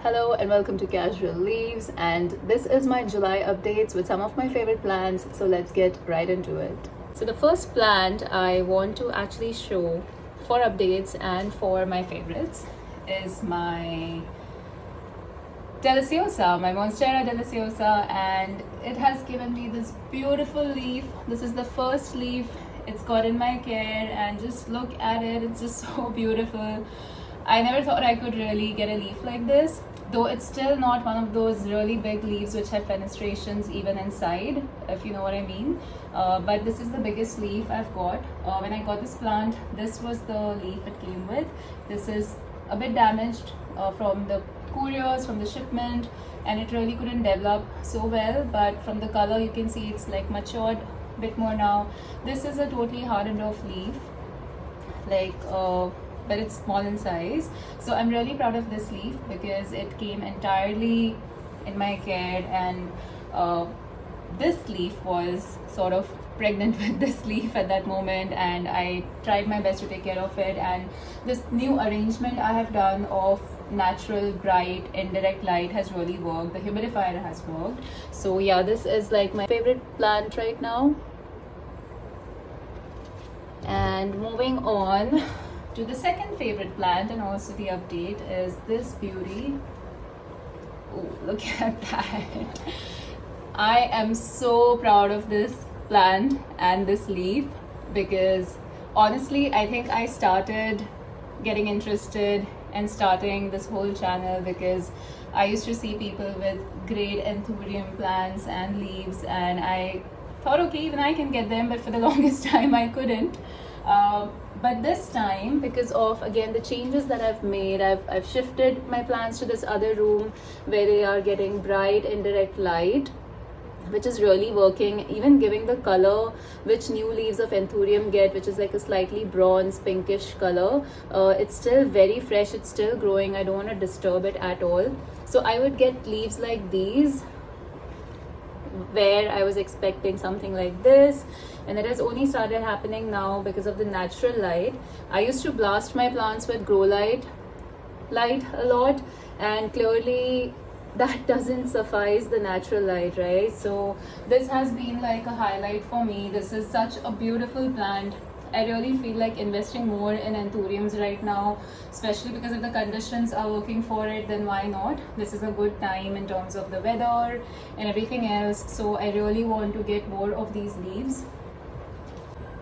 Hello and welcome to Casual Leaves, and this is my July updates with some of my favorite plants, so let's get right into it. So the first plant I want to actually show for updates and for my favorites is my Deliciosa, my Monstera Deliciosa, and it has given me this beautiful leaf. This is the first leaf it's got in my care, and just look at it, it's just so beautiful. I never thought I could really get a leaf like this, though it's still not one of those really big leaves which have fenestrations even inside, if you know what I mean. But this is the biggest leaf I've got. When I got this plant, this was the leaf it came with. This is a bit damaged from the couriers, from the shipment, and it really couldn't develop so well, but from the color you can see it's like matured a bit more now. This is a totally hardened off leaf, but it's small in size. So I'm really proud of this leaf because it came entirely in my care, and this leaf was sort of pregnant with this leaf at that moment, and I tried my best to take care of it. And this new arrangement I have done of natural bright indirect light has really worked. The humidifier has worked. So yeah, this is like my favorite plant right now. And moving on to the second favorite plant and also the update is this beauty. Oh, look at that. I am so proud of this plant and this leaf because honestly I think I started getting interested and starting this whole channel because I used to see people with great Anthurium plants and leaves, and I thought, okay, even I can get them, but for the longest time I couldn't. But this time, because of again the changes that I've made, I've shifted my plants to this other room where they are getting bright indirect light, which is really working, even giving the color which new leaves of Anthurium get, which is like a slightly bronze pinkish color. It's still very fresh, it's still growing, I don't want to disturb it at all. So I would get leaves like these where I was expecting something like this, and it has only started happening now because of the natural light. I used to blast my plants with grow light a lot, and clearly that doesn't suffice the natural light, right? So this has been like a highlight for me. This is such a beautiful plant. I really feel like investing more in Anthuriums right now, especially because if the conditions are working for it, then why not? This is a good time in terms of the weather and everything else. So I really want to get more of these leaves.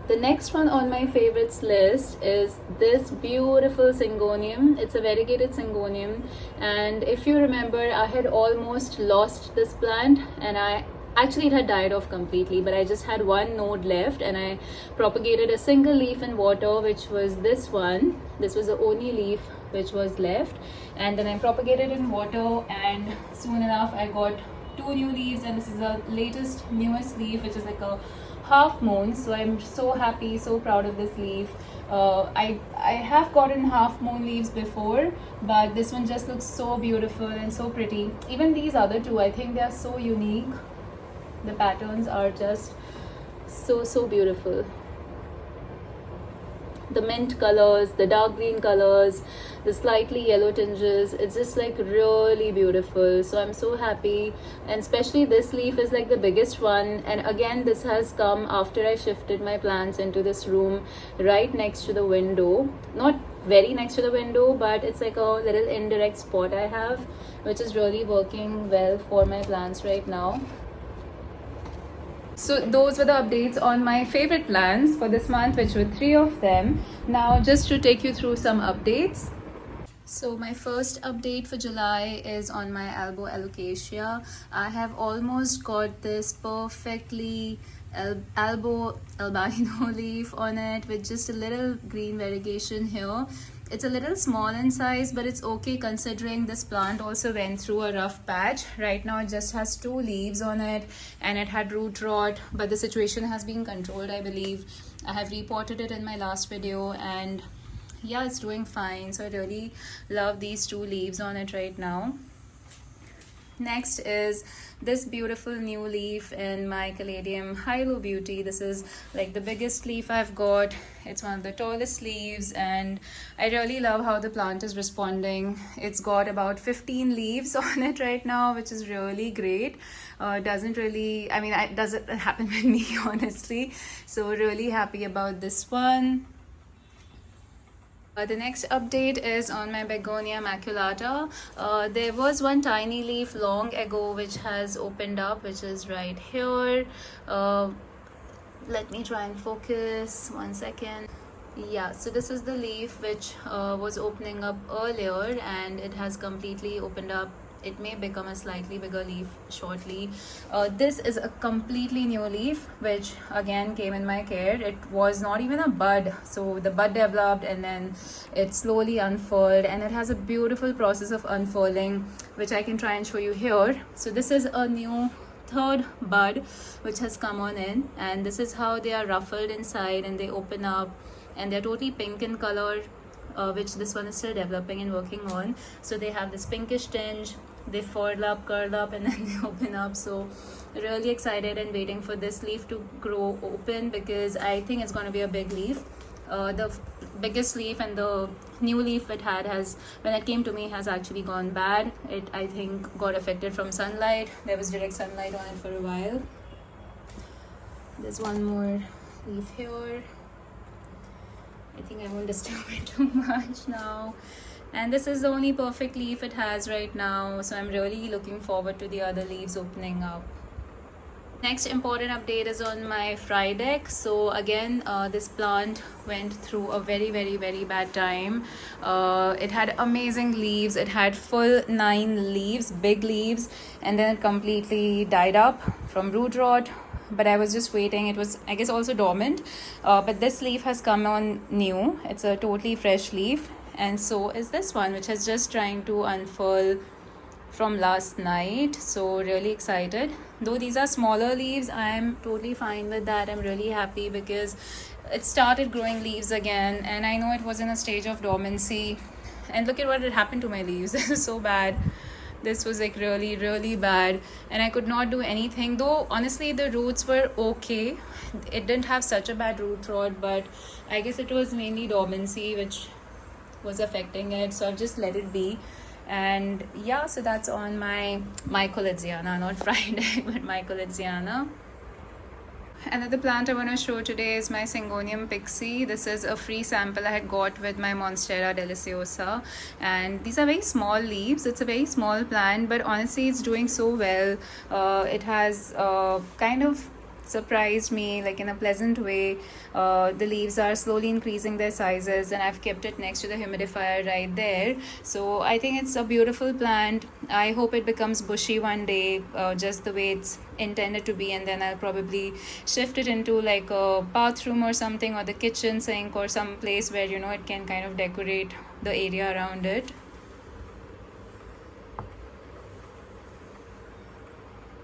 The next one on my favorites list is this beautiful Syngonium. It's a variegated Syngonium, and if you remember, I had almost lost this plant, and it had died off completely, but I just had one node left, and I propagated a single leaf in water, which was this one. This was the only leaf which was left, and then I propagated in water, and soon enough I got two new leaves, and this is the newest leaf, which is like a half moon. So I'm so happy, so proud of this leaf. I have gotten half moon leaves before, but this one just looks so beautiful and so pretty. Even these other two, I think they are so unique. The patterns are just so beautiful. The mint colors, the dark green colors, the slightly yellow tinges, it's just like really beautiful. So I'm so happy, and especially this leaf is like the biggest one. And again, this has come after I shifted my plants into this room right next to the window. Not very next to the window, but it's like a little indirect spot I have, which is really working well for my plants right now. So those were the updates on my favorite plants for this month, which were 3 of them. Now just to take you through some updates. So my first update for July is on my Albo Alocasia. I have almost got this perfectly Albo albino leaf on it with just a little green variegation here. It's a little small in size, but it's okay considering this plant also went through a rough patch. Right now it just has 2 leaves on it, and it had root rot, but the situation has been controlled, I believe. I have repotted it in my last video, and yeah, it's doing fine. So I really love these 2 leaves on it right now. Next is this beautiful new leaf in my Caladium Hilo Beauty. This is like the biggest leaf I've got. It's one of the tallest leaves, and I really love how the plant is responding. It's got about 15 leaves on it right now, which is really great. Doesn't really, I mean, it doesn't happen with me, honestly. So really happy about this one. The next update is on my Begonia Maculata. There was one tiny leaf long ago which has opened up, which is right here. Let me try and focus, 1 second. Yeah, so this is the leaf which was opening up earlier, and it has completely opened up. It may become a slightly bigger leaf shortly. This is a completely new leaf which again came in my care. It was not even a bud, so the bud developed and then it slowly unfurled, and it has a beautiful process of unfurling which I can try and show you here. So this is a new third bud which has come on in, and this is how they are ruffled inside, and they open up and they're totally pink in color, which this one is still developing and working on. So they have this pinkish tinge, they furl up, curl up, and then they open up. So really excited and waiting for this leaf to grow open, because I think it's going to be a big leaf. The biggest leaf and the new leaf it had has, when it came to me, has actually gone bad. It, I think, got affected from sunlight. There was direct sunlight on it for a while. There's one more leaf here. I think I won't disturb it too much now. And this is the only perfect leaf it has right now, so I'm really looking forward to the other leaves opening up. Next important update is on my Friedeck. So again, this plant went through a very bad time. It had amazing leaves. It had full 9 leaves, big leaves, and then it completely died up from root rot. But I was just waiting. It was, I guess, also dormant. But this leaf has come on new. It's a totally fresh leaf. And so is this one, which is just trying to unfurl from last night. So really excited. Though these are smaller leaves, I'm totally fine with that. I'm really happy because it started growing leaves again. And I know it was in a stage of dormancy. And look at what had happened to my leaves. This is so bad. This was like really bad, and I could not do anything. Though honestly the roots were okay. It didn't have such a bad root rot, but I guess it was mainly dormancy which was affecting it. So I've just let it be. And yeah, so that's on my Mycolidziana, not Friedeck, but Mycolidziana. Another plant I want to show today is my Syngonium Pixie. This is a free sample I had got with my Monstera Deliciosa, and these are very small leaves. It's a very small plant, but honestly it's doing so well. It has kind of surprised me, like in a pleasant way. The leaves are slowly increasing their sizes, and I've kept it next to the humidifier right there. So I think it's a beautiful plant. I hope it becomes bushy one day, just the way it's intended to be, and then I'll probably shift it into like a bathroom or something, or the kitchen sink, or some place where, you know, it can kind of decorate the area around it.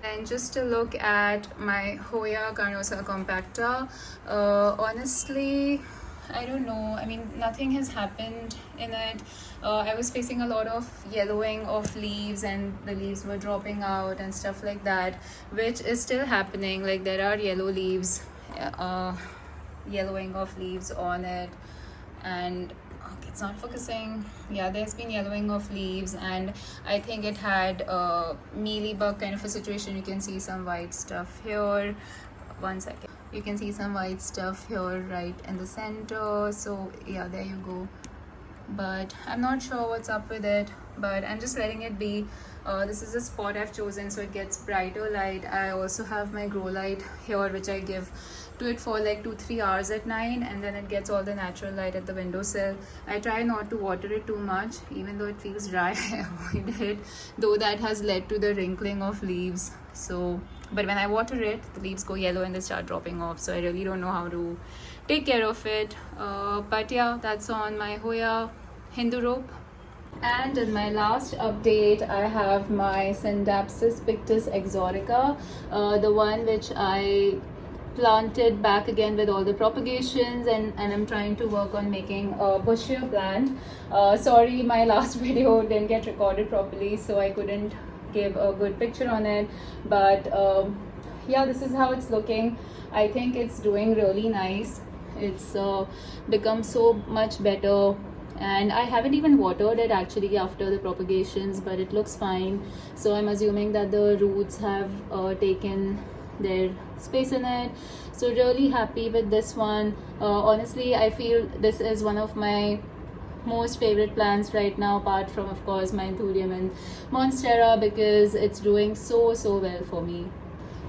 And just to look at my Hoya Carnosa compacta, honestly, I don't know. I mean, nothing has happened in it. I was facing a lot of yellowing of leaves, and the leaves were dropping out and stuff like that, which is still happening. Like there are yellow leaves, yellowing of leaves on it, and it's not focusing. Yeah, there's been yellowing of leaves, and I think it had a mealybug kind of a situation. You can see some white stuff here. 1 second. You can see some white stuff here right in the center. So yeah, there you go. But I'm not sure what's up with it, but I'm just letting it be. This is a spot I've chosen so it gets brighter light. I also have my grow light here, which I give to it for like 2-3 hours at night, and then it gets all the natural light at the windowsill. I try not to water it too much, even though it feels dry. I avoid it, though that has led to the wrinkling of leaves. So but when I water it, the leaves go yellow and they start dropping off. So I really don't know how to take care of it. But yeah, that's on my Hoya Hindu rope. And in my last update, I have my Syndapsis pictus exotica, the one which I planted back again with all the propagations, and I'm trying to work on making a bushier plant. Sorry, my last video didn't get recorded properly, so I couldn't give a good picture on it. But yeah, this is how it's looking. I think it's doing really nice. It's become so much better, and I haven't even watered it actually after the propagations, but it looks fine. So I'm assuming that the roots have taken their space in it. So really happy with this one. Honestly, I feel this is one of my most favorite plants right now, apart from of course my Anthurium and Monstera, because it's doing so well for me.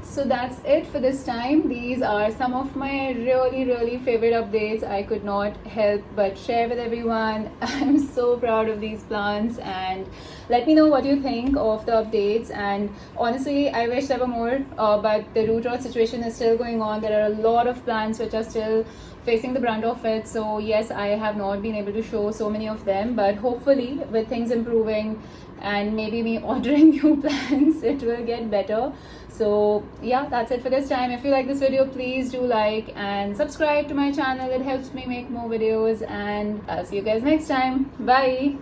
So that's it for this time. These are some of my really favorite updates. I could not help but share with everyone. I'm so proud of these plants, and let me know what you think of the updates. And honestly, I wish there were more, but the root rot situation is still going on. There are a lot of plants which are still facing the brunt of it. So yes, I have not been able to show so many of them, but hopefully with things improving and maybe me ordering new plants, it will get better. So yeah, that's it for this time. If you like this video, please do like and subscribe to my channel. It helps me make more videos, and I'll see you guys next time. Bye.